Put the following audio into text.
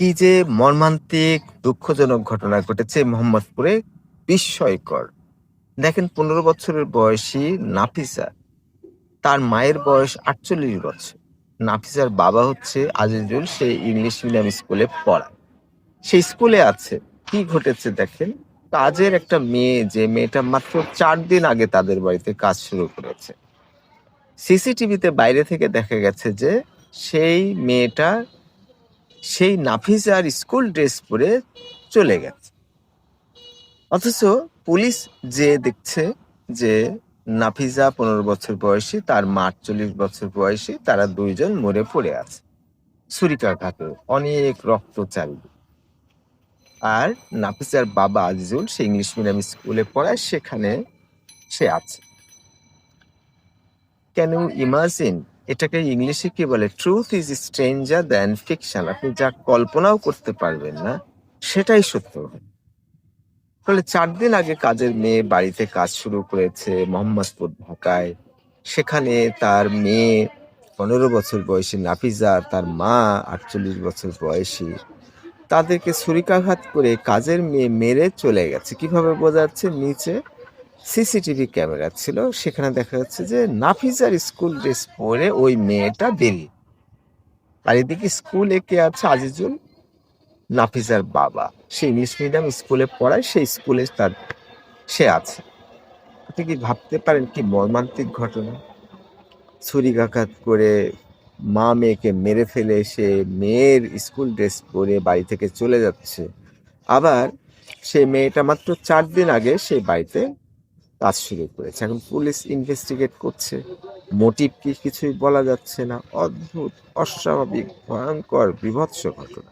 কি যে মর্মান্তিক দুঃখজনক ঘটনা ঘটেছে মোহাম্মদপুরে, বিস্ময়কর। দেখেন ১৫ বছরের বয়সী নাফিসা, তার মায়ের বয়স ৪৮ বছর। নাফিসার বাবা হচ্ছে আজিজুল, সে ইংলিশ মিডিয়াম স্কুলে পড়ায়। সে স্কুলে আছে। কি ঘটেছে দেখেন, কাজের একটা মেয়ে, যে মেয়েটা মাত্র ৪ দিন আগে তাদের বাড়িতে কাজ শুরু করেছে। সিসিটিভিতে বাইরে থেকে দেখা গেছে যে সেই মেয়েটা সেই নাফিসার স্কুল ড্রেস পরে চলে গেছে। অথচ পুলিশ যে দেখছে যে নাফিজা ১৫ বছর বয়সী, তার মা ৪৮ বছর বয়সী, তারা দুইজন মরে পড়ে আছে ছুরিকাঘাতে, অনেক রক্ত চারিদিকে। আর নাফিসার বাবা আজিজুল, সে ইংলিশ মিডিয়াম স্কুলে পড়ায়, সেখানে সে আছে। Can you imagine? এটাকে ইংলিশে কি বলে? Truth is stranger than fiction. আপনি যা কল্পনাও করতে পারবেন না, সেটাই সত্য। ফলে ৪ দিন আগে কাজের মেয়ে বাড়িতে কাজ শুরু করেছে মোহাম্মদপুর, ঢাকায়। সেখানে তার মেয়ে ১৫ বছর বয়সী নাফিজা, তার মা ৪৮ বছর বয়সী, তাদেরকে ছুরিকাঘাত করে কাজের মেয়ে মেরে চলে গেছে। কিভাবে বোঝা যাচ্ছে? নিচে সিসিটিভি ক্যামেরা ছিল, সেখানে দেখা যাচ্ছে যে নাফিজার স্কুল ড্রেস পরে ওই মেয়েটা বেরিয়ে। আর এদিকে স্কুলে কে আছে? আজিজুল, নাফিজার বাবা। সে ইংলিশ মিডিয়াম স্কুলে পড়ায়, সেই স্কুলে সে আছে। আপনি কি ভাবতে পারেন কি মর্মান্তিক ঘটনা? ছুরিকাঘাত করে মা মেয়েকে মেরে ফেলে সে মেয়ের স্কুল ড্রেস পরে বাড়ি থেকে চলে যাচ্ছে। আবার সে মেয়েটা মাত্র ৪ দিন আগে সেই বাড়িতে কাজ শুরু করেছে। এখন পুলিশ ইনভেস্টিগেট করছে। মোটিভ কি কিছুই বলা যাচ্ছে না। অদ্ভুত, অস্বাভাবিক, ভয়ঙ্কর, বীভৎস ঘটনা।